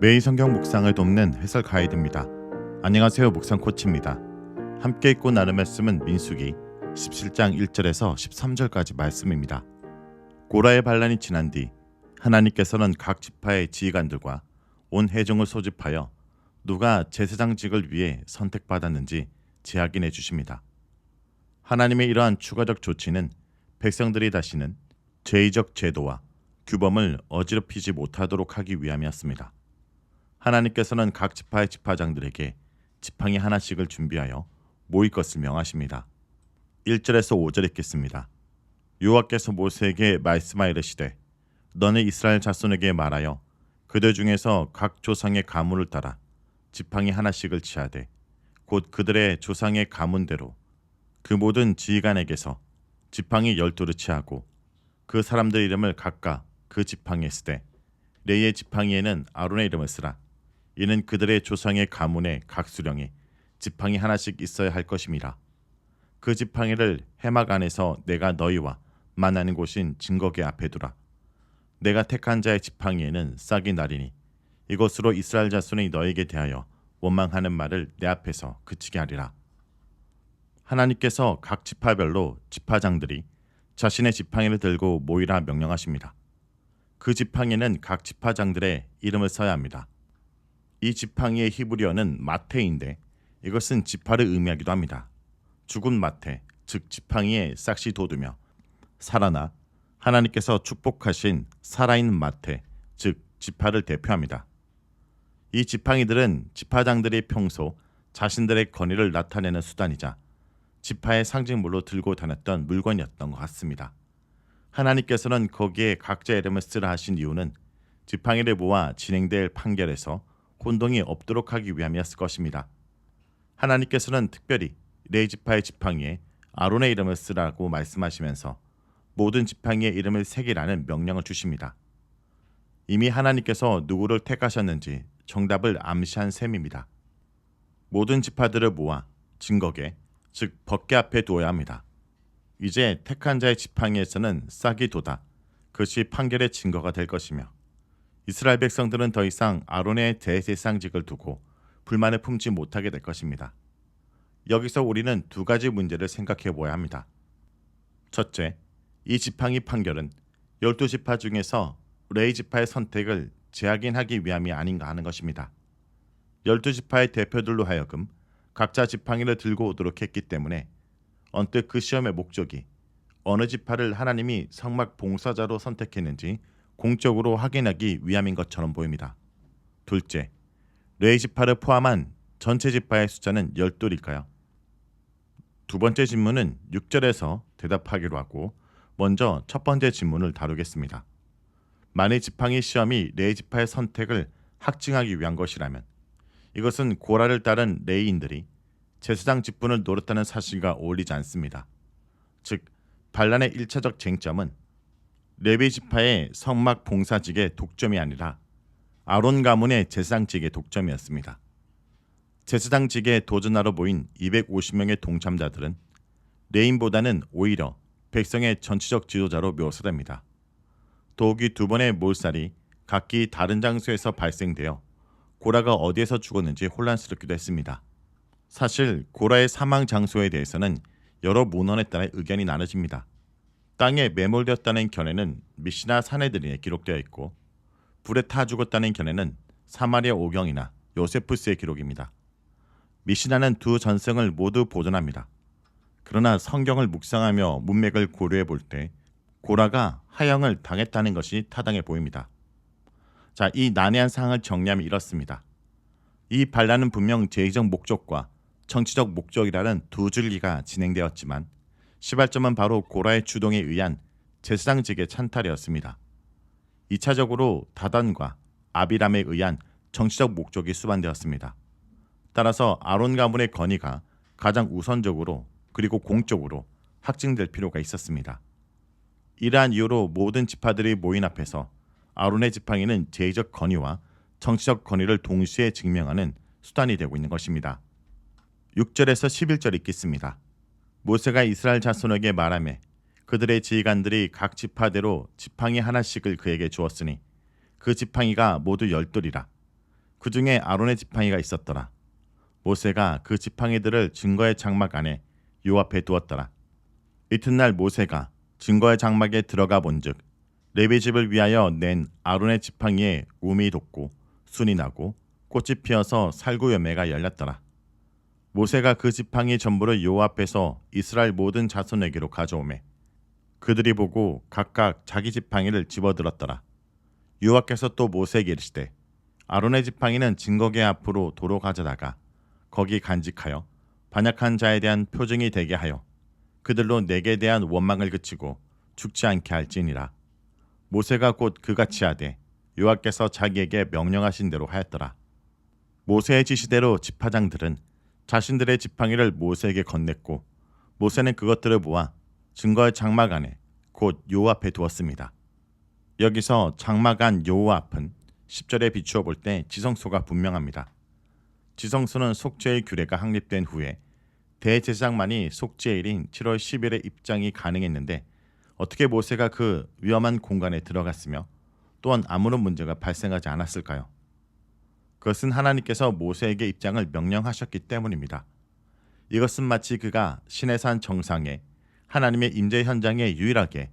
매일 성경 묵상을 돕는 해설 가이드입니다. 안녕하세요. 묵상 코치입니다. 함께 읽고 나눌 말씀은 민수기 17장 1절에서 13절까지 말씀입니다. 고라의 반란이 지난 뒤 하나님께서는 각 지파의 지휘관들과 온 회중을 소집하여 누가 제사장직을 위해 선택받았는지 재확인해 주십니다. 하나님의 이러한 추가적 조치는 백성들이 다시는 죄의적 제도와 규범을 어지럽히지 못하도록 하기 위함이었습니다. 하나님께서는 각 지파의 지파장들에게 지팡이 하나씩을 준비하여 모일 것을 명하십니다. 1절에서 5절 읽겠습니다. 여호와께서 모세에게 말씀하여 이르시되 너는 이스라엘 자손에게 말하여 그들 중에서 각 조상의 가문을 따라 지팡이 하나씩을 취하되 곧 그들의 조상의 가문대로 그 모든 지휘관에게서 지팡이 12를 취하고 그 사람들 이름을 각각 그 지팡이에 쓰되 레이의 지팡이에는 아론의 이름을 쓰라. 이는 그들의 조상의 가문의 각 수령에 지팡이 하나씩 있어야 할 것임이라. 그 지팡이를 해막 안에서 내가 너희와 만나는 곳인 증거궤 앞에 두라. 내가 택한 자의 지팡이에는 싹이 나리니 이것으로 이스라엘 자손이 너에게 대하여 원망하는 말을 내 앞에서 그치게 하리라. 하나님께서 각 지파별로 지파장들이 자신의 지팡이를 들고 모이라 명령하십니다. 그 지팡이는 각 지파장들의 이름을 써야 합니다. 이 지팡이의 히브리어는 마테인데 이것은 지파를 의미하기도 합니다. 죽은 마테, 즉 지팡이에 싹이 돋으며 살아나 하나님께서 축복하신 살아있는 마테, 즉 지파를 대표합니다. 이 지팡이들은 지파장들이 평소 자신들의 권위를 나타내는 수단이자 지파의 상징물로 들고 다녔던 물건이었던 것 같습니다. 하나님께서는 거기에 각자 이름을 쓰라 하신 이유는 지팡이를 모아 진행될 판결에서 혼동이 없도록 하기 위함이었을 것입니다. 하나님께서는 특별히 레위 지파의 지팡이에 아론의 이름을 쓰라고 말씀하시면서 모든 지팡이의 이름을 새기라는 명령을 주십니다. 이미 하나님께서 누구를 택하셨는지 정답을 암시한 셈입니다. 모든 지파들을 모아 증거궤, 즉 법궤 앞에 두어야 합니다. 이제 택한 자의 지팡이에서는 싹이 돋아 그것이 판결의 증거가 될 것이며 이스라엘 백성들은 더 이상 아론의 대제사장직을 두고 불만을 품지 못하게 될 것입니다. 여기서 우리는 두 가지 문제를 생각해 보아야 합니다. 첫째, 이 지팡이 판결은 12지파 중에서 레위 지파의 선택을 재확인하기 위함이 아닌가 하는 것입니다. 12지파의 대표들로 하여금 각자 지팡이를 들고 오도록 했기 때문에 언뜻 그 시험의 목적이 어느 지파를 하나님이 성막 봉사자로 선택했는지 공적으로 확인하기 위함인 것처럼 보입니다. 둘째, 레위 지파를 포함한 전체 지파의 숫자는 12일까요? 두 번째 질문은 6절에서 대답하기로 하고 먼저 첫 번째 질문을 다루겠습니다. 만일 지팡이 시험이 레위 지파의 선택을 확증하기 위한 것이라면 이것은 고라를 따른 레위인들이 제사장 직분을 노렸다는 사실과 어울리지 않습니다. 즉, 반란의 1차적 쟁점은 레위 지파의 성막 봉사직의 독점이 아니라 아론 가문의 제사장직의 독점이었습니다. 제사장직에 도전하러 모인 250명의 동참자들은 레위인보다는 오히려 백성의 전체적 지도자로 묘사됩니다. 더욱이 두 번의 몰살이 각기 다른 장소에서 발생되어 고라가 어디에서 죽었는지 혼란스럽기도 했습니다. 사실 고라의 사망 장소에 대해서는 여러 문헌에 따라 의견이 나눠집니다. 땅에 매몰되었다는 견해는 미시나 사네드린에 기록되어 있고 불에 타 죽었다는 견해는 사마리아 오경이나 요세푸스의 기록입니다. 미시나는 두 전승을 모두 보존합니다. 그러나 성경을 묵상하며 문맥을 고려해 볼 때 고라가 하형을 당했다는 것이 타당해 보입니다. 자, 이 난해한 상황을 정리하면 이렇습니다. 이 반란은 분명 제의적 목적과 정치적 목적이라는 두 줄기가 진행되었지만 시발점은 바로 고라의 주동에 의한 제사장직의 찬탈이었습니다. 2차적으로 다단과 아비람에 의한 정치적 목적이 수반되었습니다. 따라서 아론 가문의 건의가 가장 우선적으로 그리고 공적으로 확증될 필요가 있었습니다. 이러한 이유로 모든 지파들이 모인 앞에서 아론의 지팡이는 제의적 건의와 정치적 건의를 동시에 증명하는 수단이 되고 있는 것입니다. 6절에서 11절 읽겠습니다. 모세가 이스라엘 자손에게 말하매 그들의 지휘관들이 각 지파대로 지팡이 하나씩을 그에게 주었으니 그 지팡이가 모두 10돌이라. 그 중에 아론의 지팡이가 있었더라. 모세가 그 지팡이들을 증거의 장막 안에 요 앞에 두었더라. 이튿날 모세가 증거의 장막에 들어가 본즉 레위 집을 위하여 낸 아론의 지팡이에 움이 돋고 순이 나고 꽃이 피어서 살구 열매가 열렸더라. 모세가 그 지팡이 전부를 요 앞에서 이스라엘 모든 자손에게로 가져오매 그들이 보고 각각 자기 지팡이를 집어들었더라. 여호와께서 또 모세에게 이르시되 아론의 지팡이는 증거궤 앞으로 도로 가져다가 거기 간직하여 반역한 자에 대한 표징이 되게 하여 그들로 내게 대한 원망을 그치고 죽지 않게 할지니라. 모세가 곧 그같이 하되 여호와께서 자기에게 명령하신 대로 하였더라. 모세의 지시대로 지파장들은 자신들의 지팡이를 모세에게 건넸고 모세는 그것들을 모아 증거의 장막 안에 곧 여호와 앞에 두었습니다. 여기서 장막 안 여호와 앞은 10절에 비추어 볼 때 지성소가 분명합니다. 지성소는 속죄의 규례가 확립된 후에 대제사장만이 속죄일인 7월 10일에 입장이 가능했는데 어떻게 모세가 그 위험한 공간에 들어갔으며 또한 아무런 문제가 발생하지 않았을까요? 그것은 하나님께서 모세에게 입장을 명령하셨기 때문입니다. 이것은 마치 그가 시내산 정상에 하나님의 임재 현장에 유일하게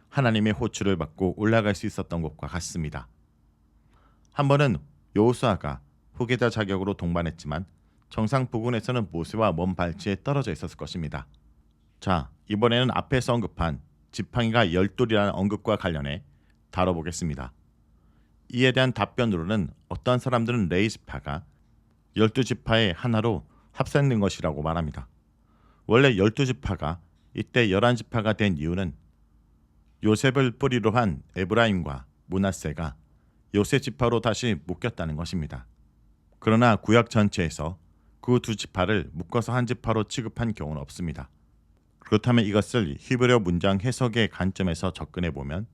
하나님의 호출을 받고 올라갈 수 있었던 것과 같습니다. 한 번은 여호수아가 후계자 자격으로 동반했지만 정상 부근에서는 모세와 먼 발치에 떨어져 있었을 것입니다. 자, 이번에는 앞에서 언급한 지팡이가 12돌이라는 언급과 관련해 다뤄보겠습니다. 이에 대한 답변으로는 어떤 사람들은 레위 지파가 12지파의 하나로 합산된 것이라고 말합니다. 원래 12지파가 이때 11지파가 된 이유는 요셉을 뿌리로 한 에브라임과 므낫세가 요셉 지파로 다시 묶였다는 것입니다. 그러나 구약 전체에서 그 두 지파를 묶어서 한 지파로 취급한 경우는 없습니다. 그렇다면 이것을 히브리어 문장 해석의 관점에서 접근해 보면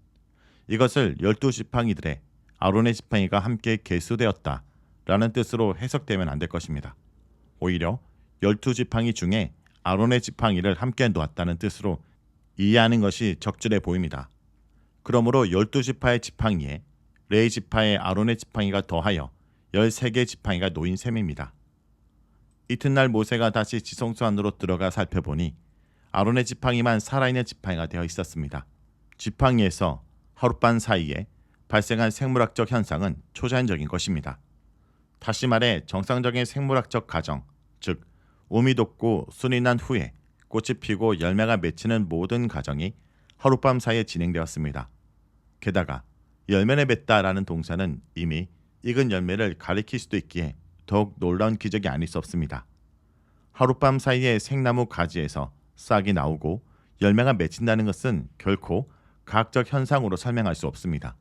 이것을 12지팡이들의 아론의 지팡이가 함께 계수되었다라는 뜻으로 해석되면 안 될 것입니다. 오히려 12지팡이 중에 아론의 지팡이를 함께 놓았다는 뜻으로 이해하는 것이 적절해 보입니다. 그러므로 12지파의 지팡이에 레위 지파의 아론의 지팡이가 더하여 13개의 지팡이가 놓인 셈입니다. 이튿날 모세가 다시 지성소 안으로 들어가 살펴보니 아론의 지팡이만 살아있는 지팡이가 되어 있었습니다. 지팡이에서 하룻밤 사이에 발생한 생물학적 현상은 초자연적인 것입니다. 다시 말해 정상적인 생물학적 과정, 즉 움이 돋고 순이 난 후에 꽃이 피고 열매가 맺히는 모든 과정이 하룻밤 사이에 진행되었습니다. 게다가 열매를 맺다라는 동사는 이미 익은 열매를 가리킬 수도 있기에 더욱 놀라운 기적이 아닐 수 없습니다. 하룻밤 사이에 생나무 가지에서 싹이 나오고 열매가 맺힌다는 것은 결코 과학적 현상으로 설명할 수 없습니다.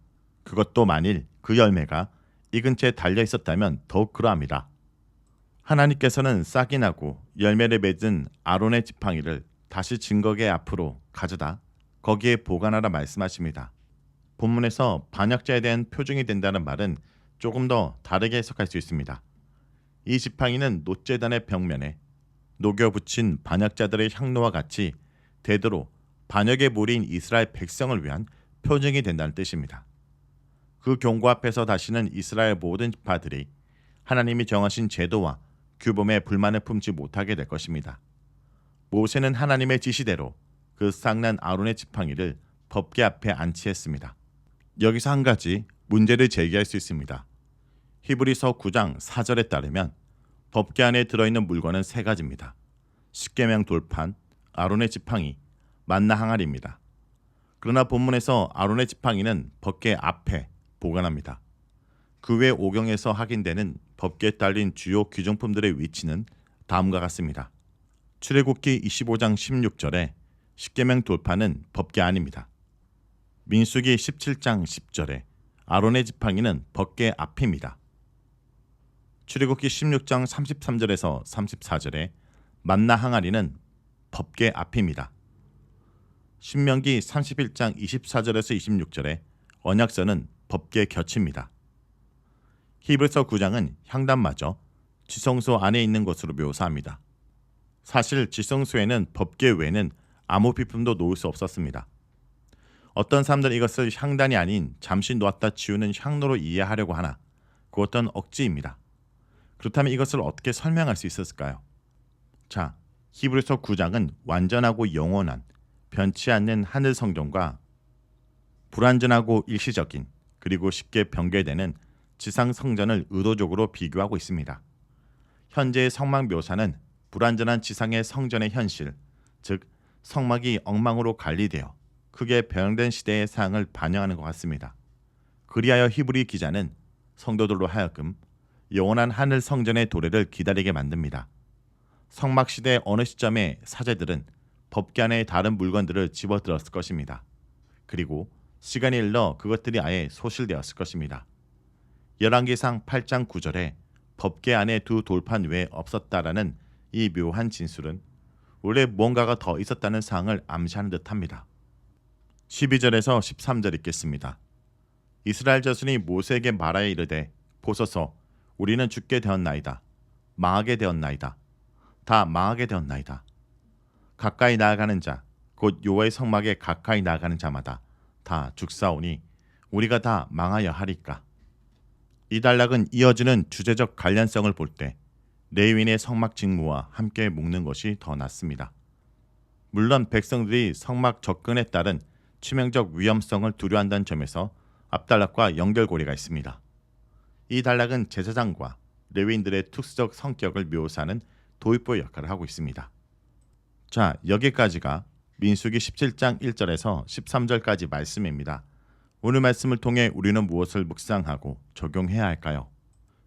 그것도 만일 그 열매가 익은 채 달려 있었다면 더욱 그러합니다. 하나님께서는 싹이 나고 열매를 맺은 아론의 지팡이를 다시 증거궤 앞으로 가져다 거기에 보관하라 말씀하십니다. 본문에서 반역자에 대한 표징이 된다는 말은 조금 더 다르게 해석할 수 있습니다. 이 지팡이는 놋제단의 벽면에 녹여 붙인 반역자들의 향로와 같이 대대로 반역의 무리인 이스라엘 백성을 위한 표징이 된다는 뜻입니다. 그 경고 앞에서 다시는 이스라엘 모든 지파들이 하나님이 정하신 제도와 규범에 불만을 품지 못하게 될 것입니다. 모세는 하나님의 지시대로 그 싹난 아론의 지팡이를 법궤 앞에 안치했습니다. 여기서 한 가지 문제를 제기할 수 있습니다. 히브리서 9장 4절에 따르면 법궤 안에 들어있는 물건은 세 가지입니다. 십계명 돌판, 아론의 지팡이, 만나 항아리입니다. 그러나 본문에서 아론의 지팡이는 법궤 앞에 보관합니다. 그 외 오경에서 확인되는 법궤에 딸린 주요 귀중품들의 위치는 다음과 같습니다. 출애굽기 25장 16절에 십계명 돌판은 법궤 안입니다. 민수기 17장 10절에 아론의 지팡이는 법궤 앞입니다. 출애굽기 16장 33절에서 34절에 만나 항아리는 법궤 앞입니다. 신명기 31장 24절에서 26절에 언약서는 법궤 곁입니다. 히브리서 9장은 향단마저 지성소 안에 있는 것으로 묘사합니다. 사실 지성소에는 법궤 외에는 아무 비품도 놓을 수 없었습니다. 어떤 사람들은 이것을 향단이 아닌 잠시 놓았다 치우는 향로로 이해하려고 하나 그것은 억지입니다. 그렇다면 이것을 어떻게 설명할 수 있었을까요? 자, 히브리서 9장은 완전하고 영원한 변치 않는 하늘 성전과 불완전하고 일시적인 그리고 쉽게 변개되는 지상 성전을 의도적으로 비교하고 있습니다. 현재의 성막 묘사는 불완전한 지상의 성전의 현실, 즉 성막이 엉망으로 관리되어 크게 변형된 시대의 사항을 반영하는 것 같습니다. 그리하여 히브리 기자는 성도들로 하여금 영원한 하늘 성전의 도래를 기다리게 만듭니다. 성막 시대 어느 시점에 사제들은 법궤 안에 다른 물건들을 집어들었을 것입니다. 그리고 시간이 흘러 그것들이 아예 소실되었을 것입니다. 열왕기상 8장 9절에 법궤 안에 두 돌판 외에 없었다라는 이 묘한 진술은 원래 무언가가 더 있었다는 사항을 암시하는 듯합니다. 12절에서 13절 읽겠습니다. 이스라엘 자손이 모세에게 말하여 이르되 보소서 우리는 죽게 되었나이다. 망하게 되었나이다. 다 망하게 되었나이다. 가까이 나아가는 자 곧 여호와의 성막에 가까이 나아가는 자마다 다 죽사오니 우리가 다 망하여 하리까. 이 단락은 이어지는 주제적 관련성을 볼 때 레위인의 성막 직무와 함께 묶는 것이 더 낫습니다. 물론 백성들이 성막 접근에 따른 치명적 위험성을 두려워한다는 점에서 앞단락과 연결고리가 있습니다. 이 단락은 제사장과 레위인들의 특수적 성격을 묘사하는 도입부 역할을 하고 있습니다. 자, 여기까지가 민수기 17장 1절에서 13절까지 말씀입니다. 오늘 말씀을 통해 우리는 무엇을 묵상하고 적용해야 할까요?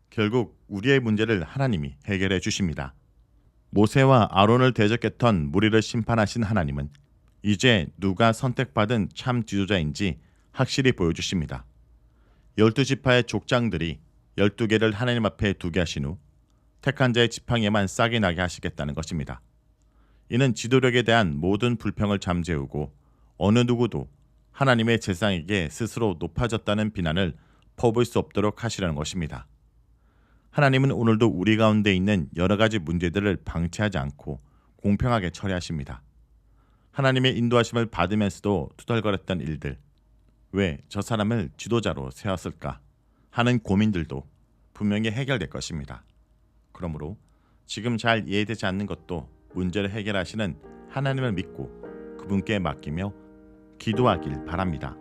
결국 우리의 문제를 하나님이 해결해 주십니다. 모세와 아론을 대적했던 무리를 심판하신 하나님은 이제 누가 선택받은 참 지도자인지 확실히 보여주십니다. 12지파의 족장들이 12개를 하나님 앞에 두게 하신 후 택한 자의 지팡이에만 싹이 나게 하시겠다는 것입니다. 이는 지도력에 대한 모든 불평을 잠재우고 어느 누구도 하나님의 제사장에게 스스로 높아졌다는 비난을 퍼부을 수 없도록 하시라는 것입니다. 하나님은 오늘도 우리 가운데 있는 여러 가지 문제들을 방치하지 않고 공평하게 처리하십니다. 하나님의 인도하심을 받으면서도 투덜거렸던 일들, 왜 저 사람을 지도자로 세웠을까 하는 고민들도 분명히 해결될 것입니다. 그러므로 지금 잘 이해되지 않는 것도 문제를 해결하시는 하나님을 믿고 그분께 맡기며 기도하길 바랍니다.